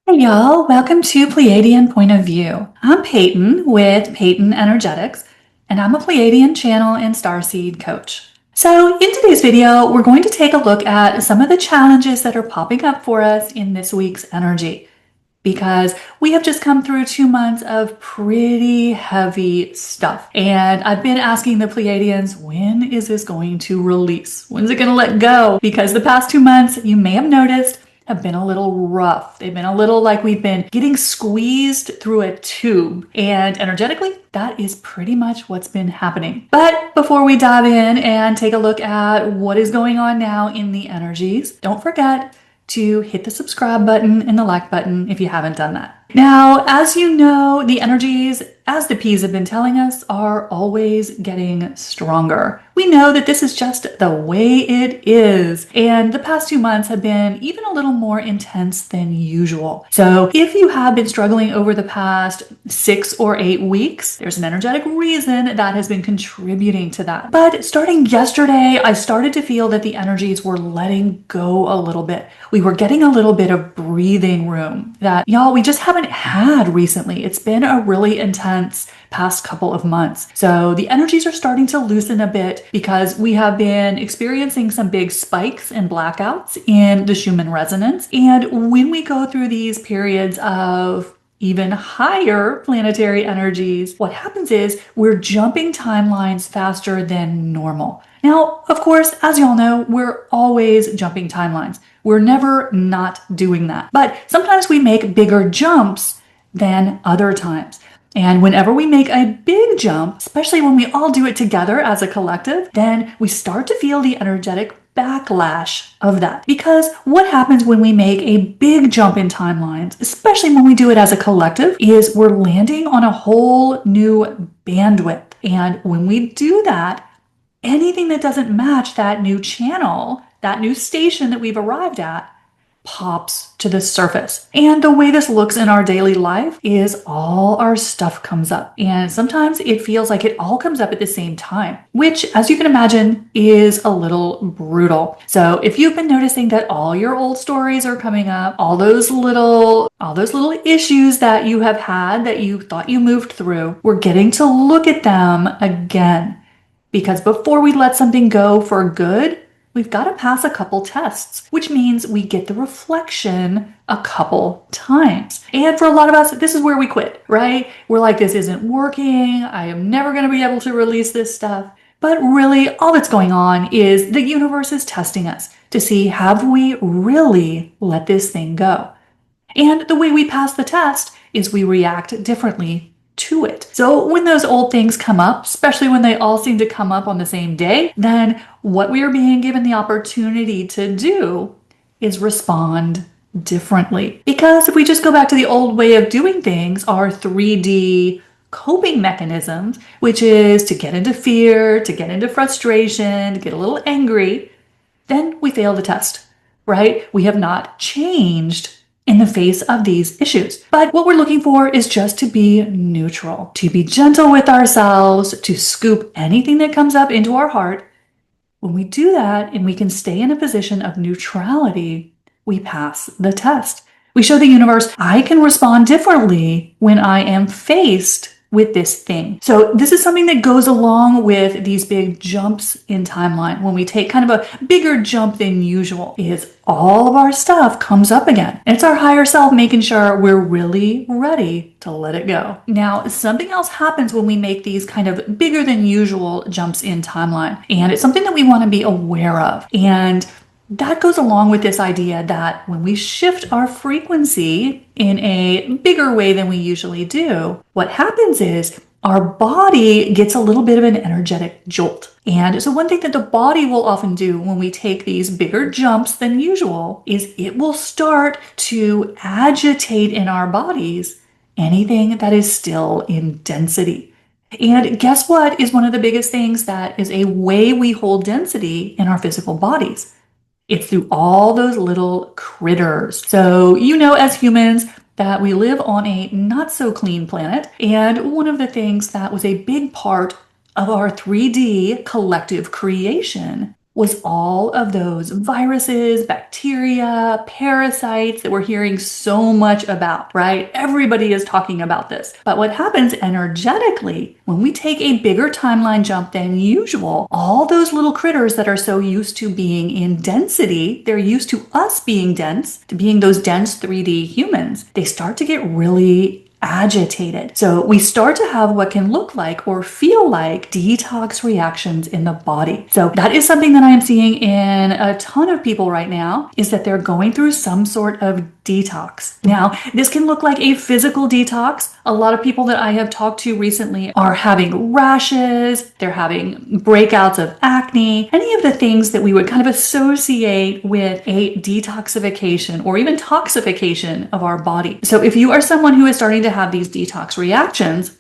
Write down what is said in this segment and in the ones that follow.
Hey y'all, welcome to Pleiadian Point of View. I'm Peyton with Peyton Energetics, and I'm a Pleiadian channel and starseed coach. So in today's video, we're going to take a look at some of the challenges that are popping up for us in this week's energy, because we have just come through 2 months of pretty heavy stuff. And I've been asking the Pleiadians, when is this going to release? When's it going to let go? Because the past 2 months, you may have noticed, have been a little rough. They've been a little like we've been getting squeezed through a tube. And energetically, that is pretty much what's been happening. But before we dive in and take a look at what is going on now in the energies, don't forget to hit the subscribe button and the like button if you haven't done that. Now, as you know, the energies, as the P's have been telling us, are always getting stronger. We know that this is just the way it is, and the past 2 months have been even a little more intense than usual. So if you have been struggling over the past 6 or 8 weeks, there's an energetic reason that has been contributing to that. But starting yesterday, I started to feel that the energies were letting go a little bit. We were getting a little bit of breathing room that, y'all, we just haven't had recently. It's been a really intense past couple of months. So the energies are starting to loosen a bit because we have been experiencing some big spikes and blackouts in the Schumann resonance. And when we go through these periods of even higher planetary energies, what happens is we're jumping timelines faster than normal. Now, of course, as y'all know, we're always jumping timelines. We're never not doing that. But sometimes we make bigger jumps than other times. And whenever we make a big jump, especially when we all do it together as a collective, then we start to feel the energetic backlash of that. Because what happens when we make a big jump in timelines, especially when we do it as a collective, is we're landing on a whole new bandwidth. And when we do that, anything that doesn't match that new channel, that new station that we've arrived at, pops to the surface. And the way this looks in our daily life is all our stuff comes up. And sometimes it feels like it all comes up at the same time, which, as you can imagine, is a little brutal. So if you've been noticing that all your old stories are coming up, all those little issues that you have had that you thought you moved through, we're getting to look at them again. Because before we let something go for good, we've got to pass a couple tests, which means we get the reflection a couple times. And for a lot of us, this is where we quit, right? We're like, this isn't working. I am never going to be able to release this stuff. But really, all that's going on is the universe is testing us to see, have we really let this thing go? And the way we pass the test is we react differently to it. So when those old things come up, especially when they all seem to come up on the same day, then what we are being given the opportunity to do is respond differently. Because if we just go back to the old way of doing things, our 3D coping mechanisms, which is to get into fear, to get into frustration, to get a little angry, then we fail the test, right? We have not changed in the face of these issues. But what we're looking for is just to be neutral, to be gentle with ourselves, to scoop anything that comes up into our heart. When we do that and we can stay in a position of neutrality, we pass the test. We show the universe, I can respond differently when I am faced with this thing. So this is something that goes along with these big jumps in timeline. When we take kind of a bigger jump than usual, is all of our stuff comes up again. And it's our higher self making sure we're really ready to let it go. Now, something else happens when we make these kind of bigger than usual jumps in timeline. And it's something that we want to be aware of. And that goes along with this idea that when we shift our frequency in a bigger way than we usually do, what happens is our body gets a little bit of an energetic jolt. And so one thing that the body will often do when we take these bigger jumps than usual is it will start to agitate in our bodies anything that is still in density. And guess what is one of the biggest things that is a way we hold density in our physical bodies? It's through all those little critters. So, you know, as humans, that we live on a not so clean planet. And one of the things that was a big part of our 3D collective creation was all of those viruses, bacteria, parasites that we're hearing so much about, right? Everybody is talking about this. But what happens energetically when we take a bigger timeline jump than usual, all those little critters that are so used to being in density, they're used to us being dense, to being those dense 3D humans, they start to get really agitated. So we start to have what can look like or feel like detox reactions in the body. So that is something that I am seeing in a ton of people right now, is that they're going through some sort of detox. Now, this can look like a physical detox. A lot of people that I have talked to recently are having rashes, they're having breakouts of acne, any of the things that we would kind of associate with a detoxification or even toxification of our body. So if you are someone who is starting to have these detox reactions,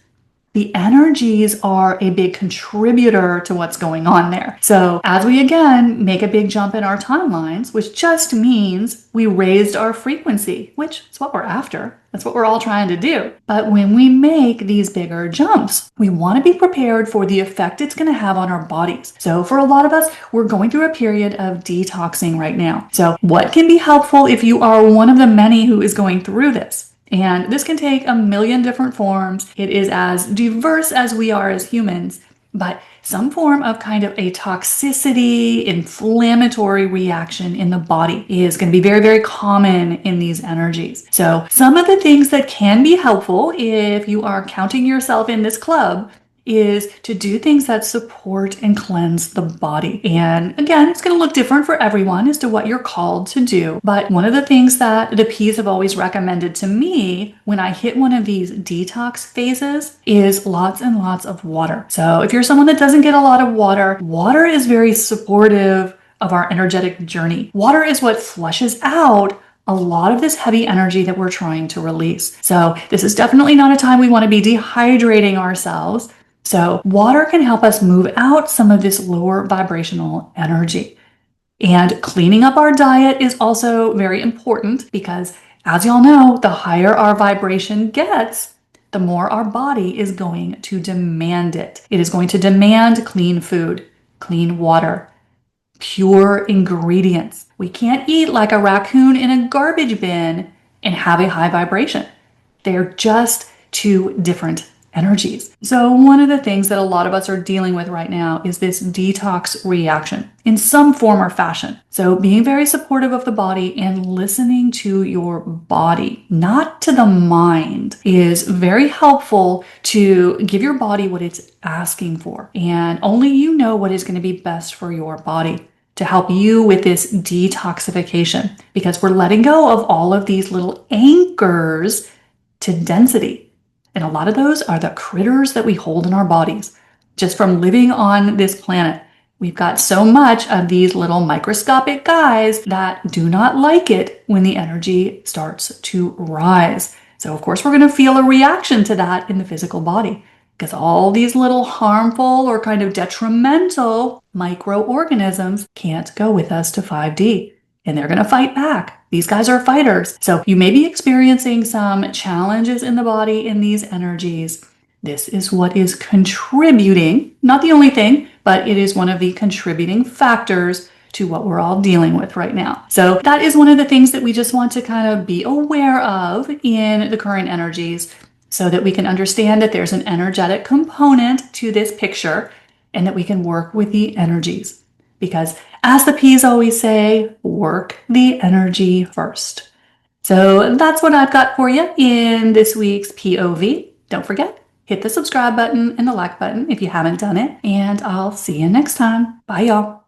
the energies are a big contributor to what's going on there. So as we again make a big jump in our timelines, which just means we raised our frequency, which is what we're after. That's what we're all trying to do. But when we make these bigger jumps, we want to be prepared for the effect it's going to have on our bodies. So for a lot of us, we're going through a period of detoxing right now. So what can be helpful if you are one of the many who is going through this? And this can take a million different forms. It is as diverse as we are as humans, but some form of kind of a toxicity, inflammatory reaction in the body is going to be very, very common in these energies. So some of the things that can be helpful if you are counting yourself in this club is to do things that support and cleanse the body. And again, it's going to look different for everyone as to what you're called to do. But one of the things that the P's have always recommended to me when I hit one of these detox phases is lots and lots of water. So if you're someone that doesn't get a lot of water, water is very supportive of our energetic journey. Water is what flushes out a lot of this heavy energy that we're trying to release. So this is definitely not a time we want to be dehydrating ourselves. So water can help us move out some of this lower vibrational energy. And cleaning up our diet is also very important because, as y'all know, the higher our vibration gets, the more our body is going to demand it. It is going to demand clean food, clean water, pure ingredients. We can't eat like a raccoon in a garbage bin and have a high vibration. They're just two different energies. So one of the things that a lot of us are dealing with right now is this detox reaction in some form or fashion. So being very supportive of the body and listening to your body, not to the mind, is very helpful to give your body what it's asking for. And only you know what is going to be best for your body to help you with this detoxification, because we're letting go of all of these little anchors to density. And a lot of those are the critters that we hold in our bodies. Just from living on this planet, we've got so much of these little microscopic guys that do not like it when the energy starts to rise. So of course, we're going to feel a reaction to that in the physical body, because all these little harmful or kind of detrimental microorganisms can't go with us to 5D. And they're going to fight back. These guys are fighters. So you may be experiencing some challenges in the body in these energies. This is what is contributing, not the only thing, but it is one of the contributing factors to what we're all dealing with right now. So that is one of the things that we just want to kind of be aware of in the current energies, so that we can understand that there's an energetic component to this picture and that we can work with the energies. Because as the P's always say, work the energy first. So that's what I've got for you in this week's POV. Don't forget, hit the subscribe button and the like button if you haven't done it. And I'll see you next time. Bye, y'all.